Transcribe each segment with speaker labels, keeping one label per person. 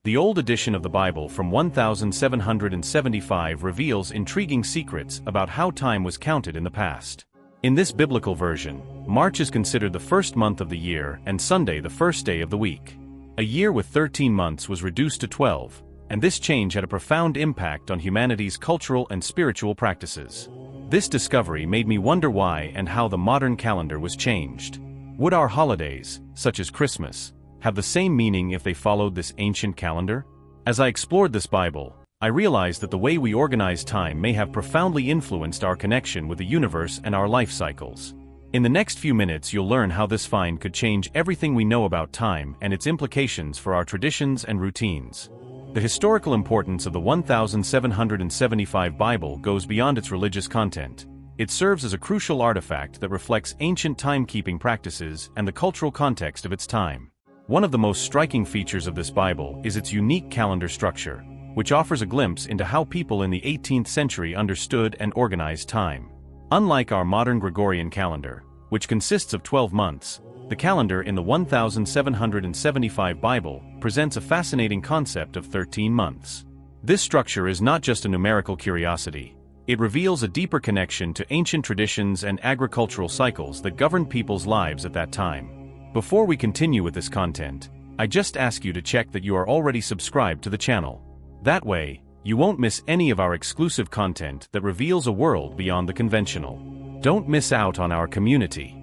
Speaker 1: The old edition of the Bible from 1775 reveals intriguing secrets about how time was counted in the past. In this biblical version, March is considered the first month of the year and Sunday the first day of the week. A year with 13 months was reduced to 12, and this change had a profound impact on humanity's cultural and spiritual practices. This discovery made me wonder why and how the modern calendar was changed. Would our holidays, such as Christmas, have the same meaning if they followed this ancient calendar? As I explored this Bible, I realized that the way we organize time may have profoundly influenced our connection with the universe and our life cycles. In the next few minutes you'll learn how this find could change everything we know about time and its implications for our traditions and routines. The historical importance of the 1775 Bible goes beyond its religious content. It serves as a crucial artifact that reflects ancient timekeeping practices and the cultural context of its time. One of the most striking features of this Bible is its unique calendar structure, which offers a glimpse into how people in the 18th century understood and organized time. Unlike our modern Gregorian calendar, which consists of 12 months, the calendar in the 1775 Bible presents a fascinating concept of 13 months. This structure is not just a numerical curiosity. It reveals a deeper connection to ancient traditions and agricultural cycles that governed people's lives at that time. Before we continue with this content, I just ask you to check that you are already subscribed to the channel. That way, you won't miss any of our exclusive content that reveals a world beyond the conventional. Don't miss out on our community.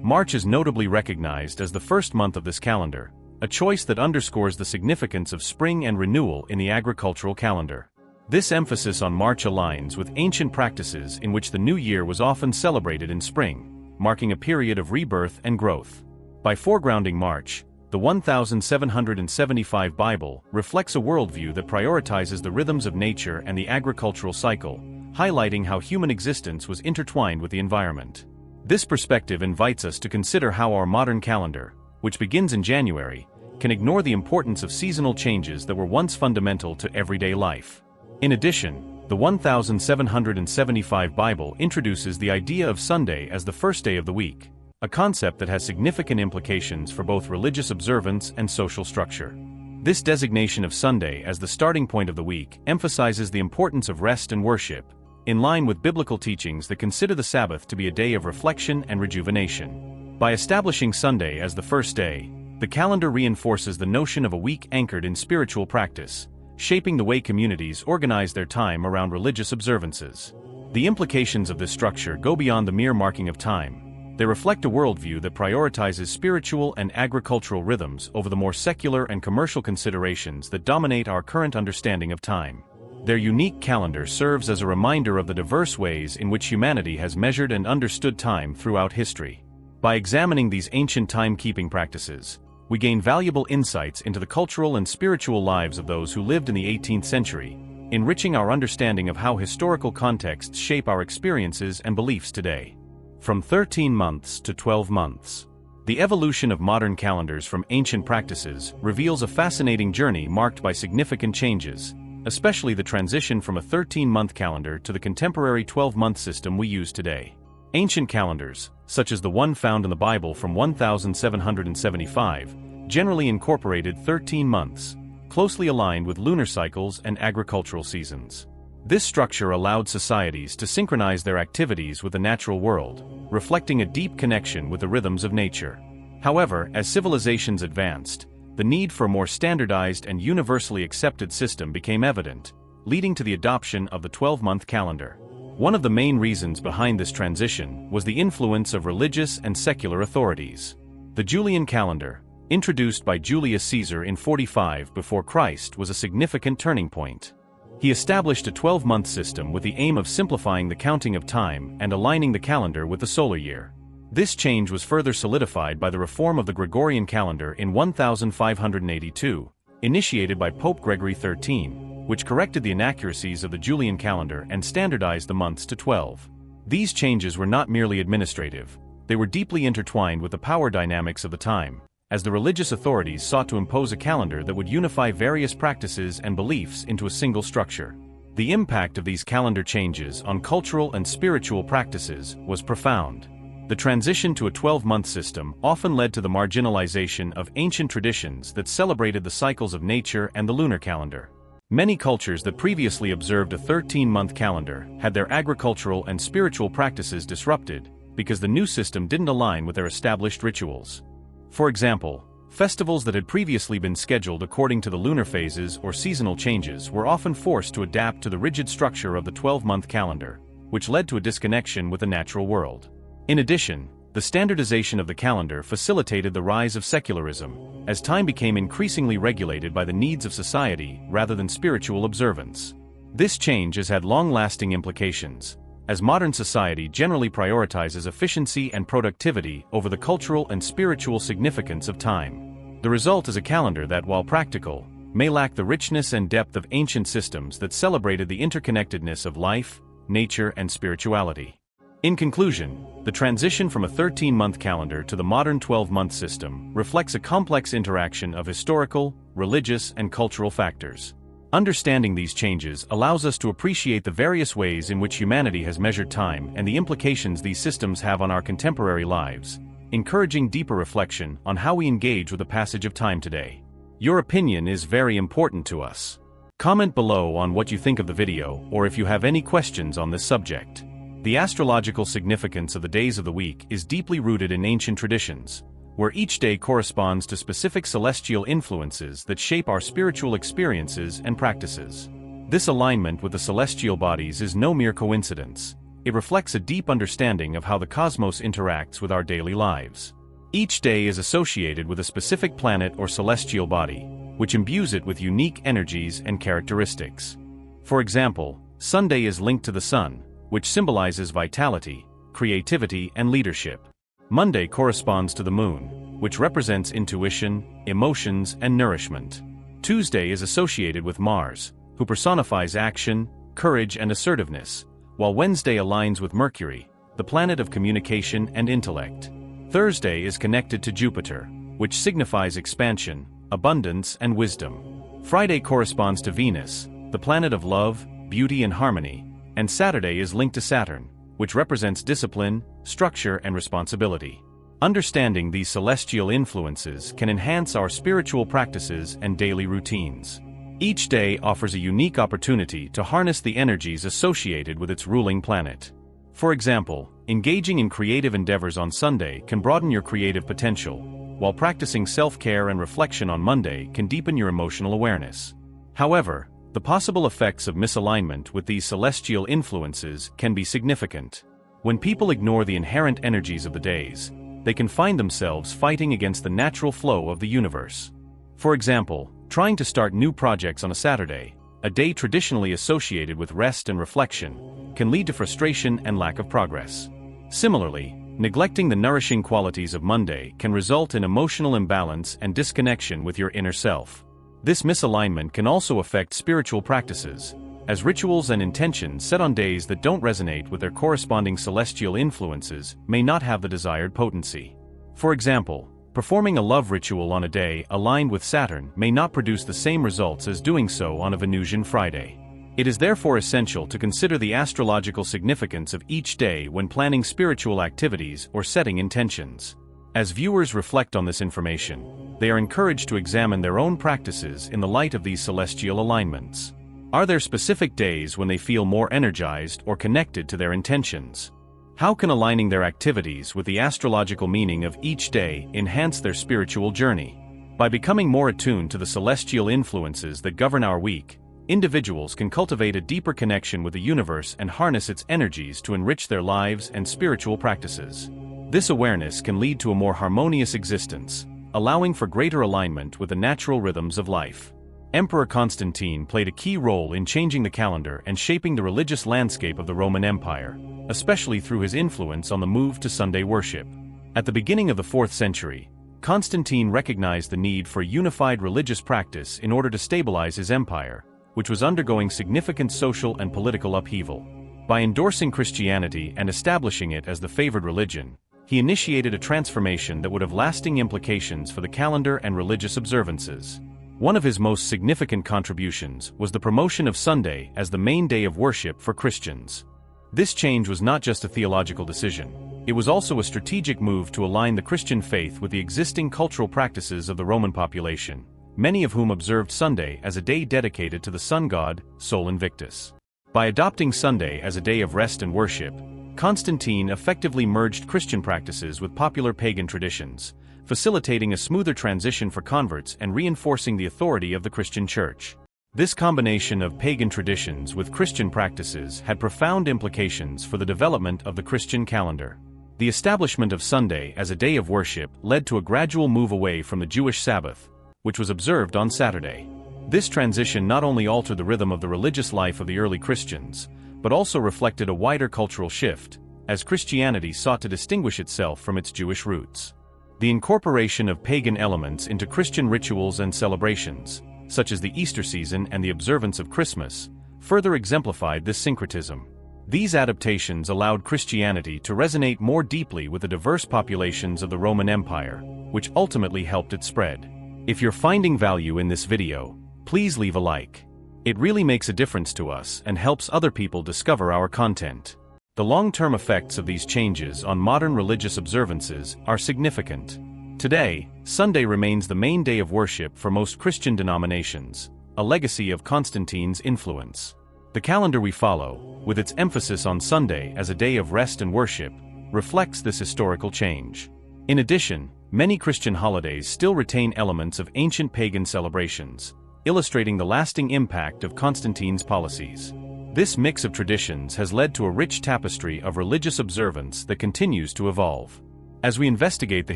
Speaker 1: March is notably recognized as the first month of this calendar, a choice that underscores the significance of spring and renewal in the agricultural calendar. This emphasis on March aligns with ancient practices in which the new year was often celebrated in spring, marking a period of rebirth and growth. By foregrounding March, the 1775 Bible reflects a worldview that prioritizes the rhythms of nature and the agricultural cycle, highlighting how human existence was intertwined with the environment. This perspective invites us to consider how our modern calendar, which begins in January, can ignore the importance of seasonal changes that were once fundamental to everyday life. In addition, the 1775 Bible introduces the idea of Sunday as the first day of the week, a concept that has significant implications for both religious observance and social structure. This designation of Sunday as the starting point of the week emphasizes the importance of rest and worship, in line with biblical teachings that consider the Sabbath to be a day of reflection and rejuvenation. By establishing Sunday as the first day, the calendar reinforces the notion of a week anchored in spiritual practice, shaping the way communities organize their time around religious observances. The implications of this structure go beyond the mere marking of time. They reflect a worldview that prioritizes spiritual and agricultural rhythms over the more secular and commercial considerations that dominate our current understanding of time. Their unique calendar serves as a reminder of the diverse ways in which humanity has measured and understood time throughout history. By examining these ancient timekeeping practices, we gain valuable insights into the cultural and spiritual lives of those who lived in the 18th century, enriching our understanding of how historical contexts shape our experiences and beliefs today. From 13 months to 12 months. The evolution of modern calendars from ancient practices reveals a fascinating journey marked by significant changes, especially the transition from a 13-month calendar to the contemporary 12-month system we use today. Ancient calendars, such as the one found in the Bible from 1775, generally incorporated 13 months, closely aligned with lunar cycles and agricultural seasons. This structure allowed societies to synchronize their activities with the natural world, reflecting a deep connection with the rhythms of nature. However, as civilizations advanced, the need for a more standardized and universally accepted system became evident, leading to the adoption of the 12-month calendar. One of the main reasons behind this transition was the influence of religious and secular authorities. The Julian calendar, introduced by Julius Caesar in 45 before Christ, was a significant turning point. He established a 12-month system with the aim of simplifying the counting of time and aligning the calendar with the solar year. This change was further solidified by the reform of the Gregorian calendar in 1582, initiated by Pope Gregory XIII, which corrected the inaccuracies of the Julian calendar and standardized the months to 12. These changes were not merely administrative, they were deeply intertwined with the power dynamics of the time, as the religious authorities sought to impose a calendar that would unify various practices and beliefs into a single structure. The impact of these calendar changes on cultural and spiritual practices was profound. The transition to a 12-month system often led to the marginalization of ancient traditions that celebrated the cycles of nature and the lunar calendar. Many cultures that previously observed a 13-month calendar had their agricultural and spiritual practices disrupted because the new system didn't align with their established rituals. For example, festivals that had previously been scheduled according to the lunar phases or seasonal changes were often forced to adapt to the rigid structure of the 12-month calendar, which led to a disconnection with the natural world. In addition, the standardization of the calendar facilitated the rise of secularism, as time became increasingly regulated by the needs of society rather than spiritual observance. This change has had long-lasting implications, as modern society generally prioritizes efficiency and productivity over the cultural and spiritual significance of time. The result is a calendar that, while practical, may lack the richness and depth of ancient systems that celebrated the interconnectedness of life, nature, and spirituality. In conclusion, the transition from a 13-month calendar to the modern 12-month system reflects a complex interaction of historical, religious, and cultural factors. Understanding these changes allows us to appreciate the various ways in which humanity has measured time and the implications these systems have on our contemporary lives, encouraging deeper reflection on how we engage with the passage of time today. Your opinion is very important to us. Comment below on what you think of the video or if you have any questions on this subject. The astrological significance of the days of the week is deeply rooted in ancient traditions, where each day corresponds to specific celestial influences that shape our spiritual experiences and practices. This alignment with the celestial bodies is no mere coincidence. It reflects a deep understanding of how the cosmos interacts with our daily lives. Each day is associated with a specific planet or celestial body, which imbues it with unique energies and characteristics. For example, Sunday is linked to the sun, which symbolizes vitality, creativity, and leadership. Monday corresponds to the moon, which represents intuition, emotions, and nourishment. Tuesday is associated with Mars, who personifies action, courage, and assertiveness, while Wednesday aligns with Mercury, the planet of communication and intellect. Thursday is connected to Jupiter, which signifies expansion, abundance, and wisdom. Friday corresponds to Venus, the planet of love, beauty, and harmony, and Saturday is linked to Saturn, which represents discipline, structure, and responsibility. Understanding these celestial influences can enhance our spiritual practices and daily routines. Each day offers a unique opportunity to harness the energies associated with its ruling planet. For example, engaging in creative endeavors on Sunday can broaden your creative potential, while practicing self-care and reflection on Monday can deepen your emotional awareness. However, the possible effects of misalignment with these celestial influences can be significant. When people ignore the inherent energies of the days, they can find themselves fighting against the natural flow of the universe. For example, trying to start new projects on a Saturday, a day traditionally associated with rest and reflection, can lead to frustration and lack of progress. Similarly, neglecting the nourishing qualities of Monday can result in emotional imbalance and disconnection with your inner self. This misalignment can also affect spiritual practices, as rituals and intentions set on days that don't resonate with their corresponding celestial influences may not have the desired potency. For example, performing a love ritual on a day aligned with Saturn may not produce the same results as doing so on a Venusian Friday. It is therefore essential to consider the astrological significance of each day when planning spiritual activities or setting intentions. As viewers reflect on this information, they are encouraged to examine their own practices in the light of these celestial alignments. Are there specific days when they feel more energized or connected to their intentions? How can aligning their activities with the astrological meaning of each day enhance their spiritual journey? By becoming more attuned to the celestial influences that govern our week, individuals can cultivate a deeper connection with the universe and harness its energies to enrich their lives and spiritual practices. This awareness can lead to a more harmonious existence, allowing for greater alignment with the natural rhythms of life. Emperor Constantine played a key role in changing the calendar and shaping the religious landscape of the Roman Empire, especially through his influence on the move to Sunday worship. At the beginning of the 4th century, Constantine recognized the need for a unified religious practice in order to stabilize his empire, which was undergoing significant social and political upheaval. By endorsing Christianity and establishing it as the favored religion, he initiated a transformation that would have lasting implications for the calendar and religious observances. One of his most significant contributions was the promotion of Sunday as the main day of worship for Christians. This change was not just a theological decision, It was also a strategic move to align the Christian faith with the existing cultural practices of the Roman population, many of whom observed Sunday as a day dedicated to the sun god, Sol Invictus. By adopting Sunday as a day of rest and worship, Constantine effectively merged Christian practices with popular pagan traditions, facilitating a smoother transition for converts and reinforcing the authority of the Christian Church. This combination of pagan traditions with Christian practices had profound implications for the development of the Christian calendar. The establishment of Sunday as a day of worship led to a gradual move away from the Jewish Sabbath, which was observed on Saturday. This transition not only altered the rhythm of the religious life of the early Christians, but also reflected a wider cultural shift, as Christianity sought to distinguish itself from its Jewish roots. The incorporation of pagan elements into Christian rituals and celebrations, such as the Easter season and the observance of Christmas, further exemplified this syncretism. These adaptations allowed Christianity to resonate more deeply with the diverse populations of the Roman Empire, which ultimately helped it spread. If you're finding value in this video, please leave a like. It really makes a difference to us and helps other people discover our content. The long-term effects of these changes on modern religious observances are significant. Today, Sunday remains the main day of worship for most Christian denominations, a legacy of Constantine's influence. The calendar we follow, with its emphasis on Sunday as a day of rest and worship, reflects this historical change. In addition, many Christian holidays still retain elements of ancient pagan celebrations, illustrating the lasting impact of Constantine's policies. This mix of traditions has led to a rich tapestry of religious observance that continues to evolve. As we investigate the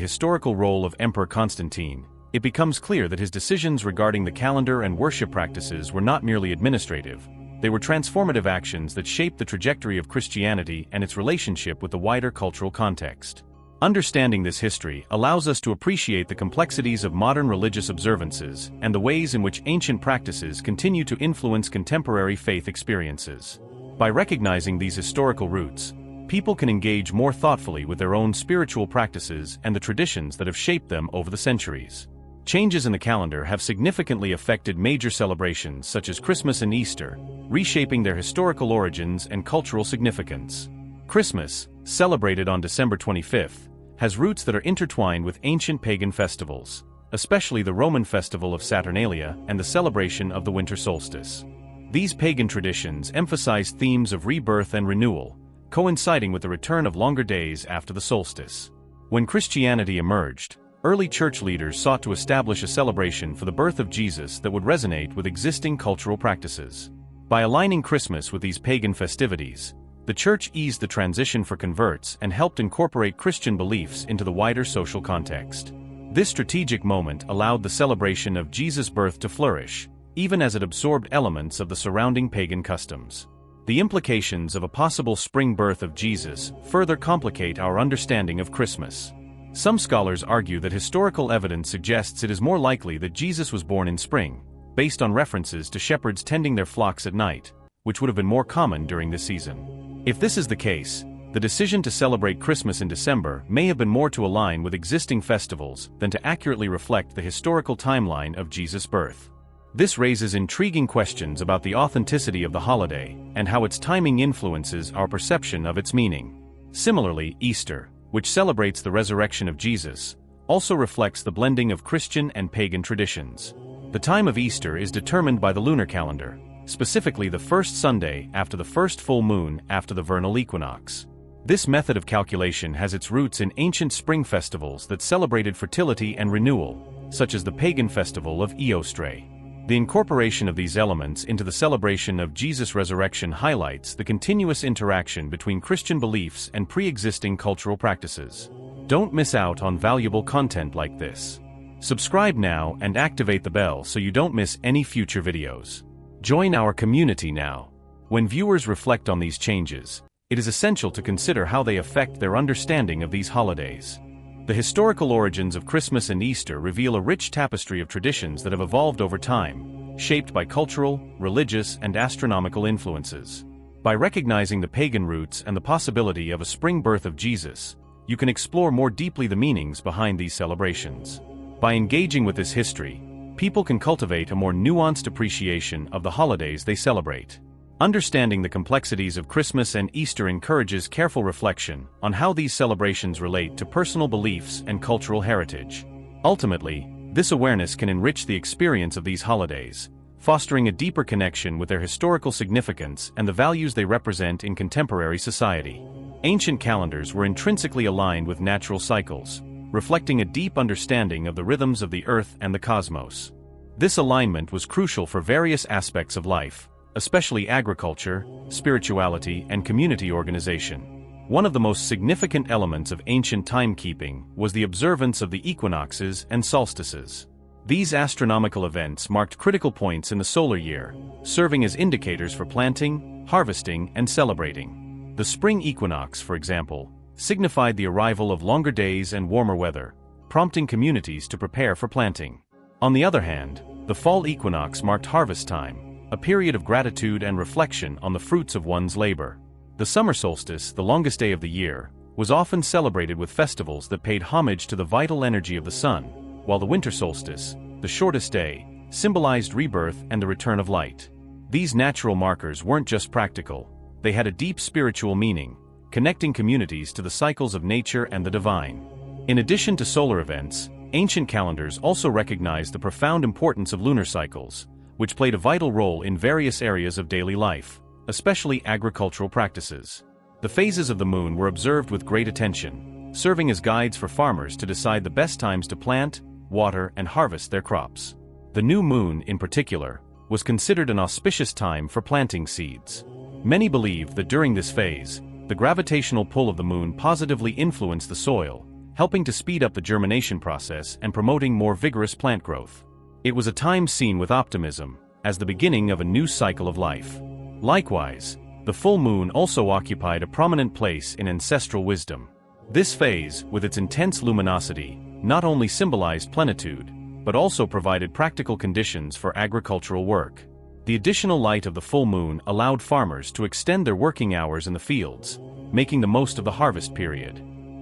Speaker 1: historical role of Emperor Constantine, it becomes clear that his decisions regarding the calendar and worship practices were not merely administrative. They were transformative actions that shaped the trajectory of Christianity and its relationship with the wider cultural context. Understanding this history allows us to appreciate the complexities of modern religious observances and the ways in which ancient practices continue to influence contemporary faith experiences. By recognizing these historical roots, people can engage more thoughtfully with their own spiritual practices and the traditions that have shaped them over the centuries. Changes in the calendar have significantly affected major celebrations such as Christmas and Easter, reshaping their historical origins and cultural significance. Christmas, celebrated on December 25th, has roots that are intertwined with ancient pagan festivals, especially the Roman festival of Saturnalia and the celebration of the winter solstice. These pagan traditions emphasize themes of rebirth and renewal, coinciding with the return of longer days after the solstice. When Christianity emerged, early church leaders sought to establish a celebration for the birth of Jesus that would resonate with existing cultural practices. By aligning Christmas with these pagan festivities, the church eased the transition for converts and helped incorporate Christian beliefs into the wider social context. This strategic moment allowed the celebration of Jesus' birth to flourish, even as it absorbed elements of the surrounding pagan customs. The implications of a possible spring birth of Jesus further complicate our understanding of Christmas. Some scholars argue that historical evidence suggests it is more likely that Jesus was born in spring, based on references to shepherds tending their flocks at night, which would have been more common during this season. If this is the case, the decision to celebrate Christmas in December may have been more to align with existing festivals than to accurately reflect the historical timeline of Jesus' birth. This raises intriguing questions about the authenticity of the holiday and how its timing influences our perception of its meaning. Similarly, Easter, which celebrates the resurrection of Jesus, also reflects the blending of Christian and pagan traditions. The time of Easter is determined by the lunar calendar, specifically the first Sunday after the first full moon after the vernal equinox. This method of calculation has its roots in ancient spring festivals that celebrated fertility and renewal, such as the pagan festival of Eostre. The incorporation of these elements into the celebration of Jesus' resurrection highlights the continuous interaction between Christian beliefs and pre-existing cultural practices. Don't miss out on valuable content like this. Subscribe now and activate the bell so you don't miss any future videos. Join our community now. When viewers reflect on these changes, it is essential to consider how they affect their understanding of these holidays. The historical origins of Christmas and Easter reveal a rich tapestry of traditions that have evolved over time, shaped by cultural, religious, and astronomical influences. By recognizing the pagan roots and the possibility of a spring birth of Jesus, you can explore more deeply the meanings behind these celebrations. By engaging with this history, people can cultivate a more nuanced appreciation of the holidays they celebrate. Understanding the complexities of Christmas and Easter encourages careful reflection on how these celebrations relate to personal beliefs and cultural heritage. Ultimately, this awareness can enrich the experience of these holidays, fostering a deeper connection with their historical significance and the values they represent in contemporary society. Ancient calendars were intrinsically aligned with natural cycles, reflecting a deep understanding of the rhythms of the earth and the cosmos. This alignment was crucial for various aspects of life, especially agriculture, spirituality, and community organization. One of the most significant elements of ancient timekeeping was the observance of the equinoxes and solstices. These astronomical events marked critical points in the solar year, serving as indicators for planting, harvesting, and celebrating. The spring equinox, for example, signified the arrival of longer days and warmer weather, prompting communities to prepare for planting. On the other hand, the fall equinox marked harvest time, a period of gratitude and reflection on the fruits of one's labor. The summer solstice, the longest day of the year, was often celebrated with festivals that paid homage to the vital energy of the sun, while the winter solstice, the shortest day, symbolized rebirth and the return of light. These natural markers weren't just practical, they had a deep spiritual meaning, connecting communities to the cycles of nature and the divine. In addition to solar events, ancient calendars also recognized the profound importance of lunar cycles, which played a vital role in various areas of daily life, especially agricultural practices. The phases of the moon were observed with great attention, serving as guides for farmers to decide the best times to plant, water, and harvest their crops. The new moon, in particular, was considered an auspicious time for planting seeds. Many believed that during this phase, the gravitational pull of the moon positively influenced the soil, helping to speed up the germination process and promoting more vigorous plant growth. It was a time seen with optimism, as the beginning of a new cycle of life. Likewise, the full moon also occupied a prominent place in ancestral wisdom. This phase, with its intense luminosity, not only symbolized plenitude, but also provided practical conditions for agricultural work. The additional light of the full moon allowed farmers to extend their working hours in the fields, making the most of the harvest period.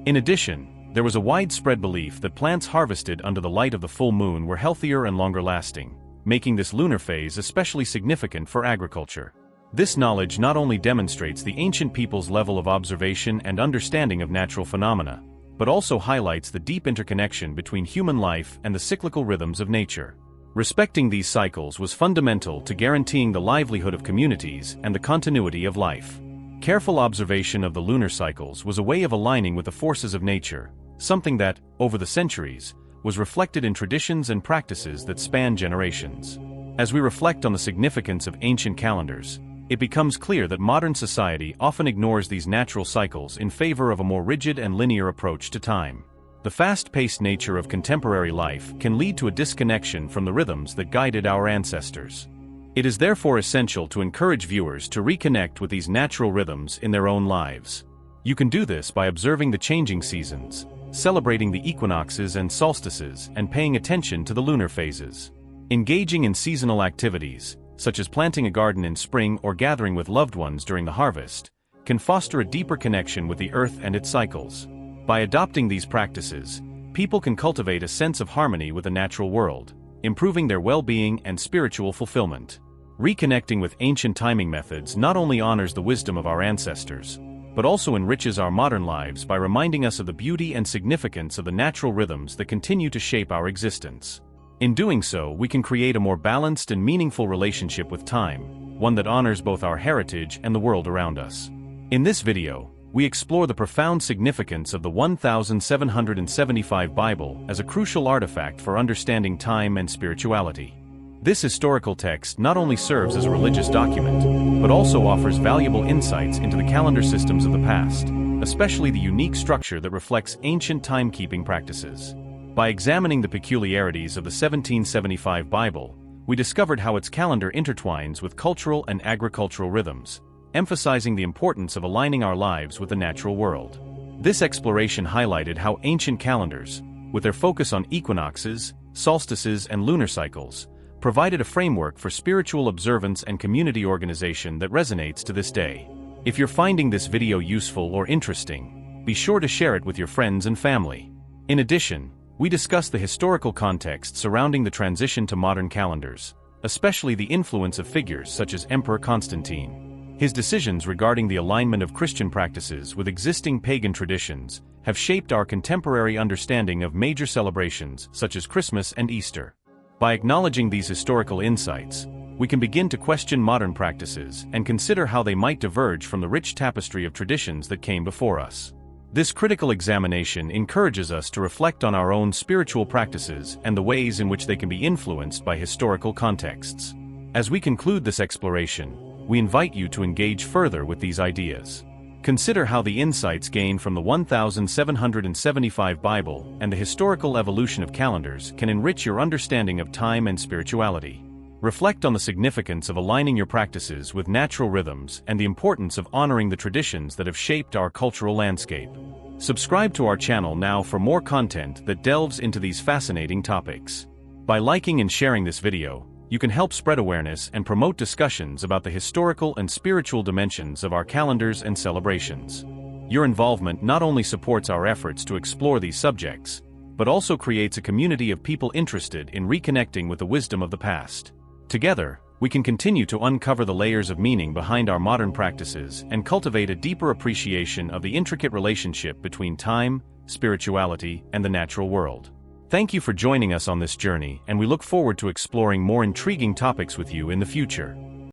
Speaker 1: In addition, there was a widespread belief that plants harvested under the light of the full moon were healthier and longer lasting, making this lunar phase especially significant for agriculture. This knowledge not only demonstrates the ancient people's level of observation and understanding of natural phenomena, but also highlights the deep interconnection between human life and the cyclical rhythms of nature. Respecting these cycles was fundamental to guaranteeing the livelihood of communities and the continuity of life. Careful observation of the lunar cycles was a way of aligning with the forces of nature, something that, over the centuries, was reflected in traditions and practices that span generations. As we reflect on the significance of ancient calendars, it becomes clear that modern society often ignores these natural cycles in favor of a more rigid and linear approach to time. The fast-paced nature of contemporary life can lead to a disconnection from the rhythms that guided our ancestors. It is therefore essential to encourage viewers to reconnect with these natural rhythms in their own lives. You can do this by observing the changing seasons, celebrating the equinoxes and solstices, and paying attention to the lunar phases. Engaging in seasonal activities, such as planting a garden in spring or gathering with loved ones during the harvest, can foster a deeper connection with the earth and its cycles. By adopting these practices, people can cultivate a sense of harmony with the natural world, improving their well-being and spiritual fulfillment. Reconnecting with ancient timing methods not only honors the wisdom of our ancestors, but also enriches our modern lives by reminding us of the beauty and significance of the natural rhythms that continue to shape our existence. In doing so, we can create a more balanced and meaningful relationship with time, one that honors both our heritage and the world around us. In this video, we explore the profound significance of the 1775 Bible as a crucial artifact for understanding time and spirituality. This historical text not only serves as a religious document, but also offers valuable insights into the calendar systems of the past, especially the unique structure that reflects ancient timekeeping practices. By examining the peculiarities of the 1775 Bible, we discovered how its calendar intertwines with cultural and agricultural rhythms, emphasizing the importance of aligning our lives with the natural world. This exploration highlighted how ancient calendars, with their focus on equinoxes, solstices, and lunar cycles, provided a framework for spiritual observance and community organization that resonates to this day. If you're finding this video useful or interesting, be sure to share it with your friends and family. In addition, we discuss the historical context surrounding the transition to modern calendars, especially the influence of figures such as Emperor Constantine. His decisions regarding the alignment of Christian practices with existing pagan traditions have shaped our contemporary understanding of major celebrations such as Christmas and Easter. By acknowledging these historical insights, we can begin to question modern practices and consider how they might diverge from the rich tapestry of traditions that came before us. This critical examination encourages us to reflect on our own spiritual practices and the ways in which they can be influenced by historical contexts. As we conclude this exploration, we invite you to engage further with these ideas. Consider how the insights gained from the 1775 Bible and the historical evolution of calendars can enrich your understanding of time and spirituality. Reflect on the significance of aligning your practices with natural rhythms and the importance of honoring the traditions that have shaped our cultural landscape. Subscribe to our channel now for more content that delves into these fascinating topics. By liking and sharing this video, you can help spread awareness and promote discussions about the historical and spiritual dimensions of our calendars and celebrations. Your involvement not only supports our efforts to explore these subjects, but also creates a community of people interested in reconnecting with the wisdom of the past. Together, we can continue to uncover the layers of meaning behind our modern practices and cultivate a deeper appreciation of the intricate relationship between time, spirituality, and the natural world. Thank you for joining us on this journey, and we look forward to exploring more intriguing topics with you in the future.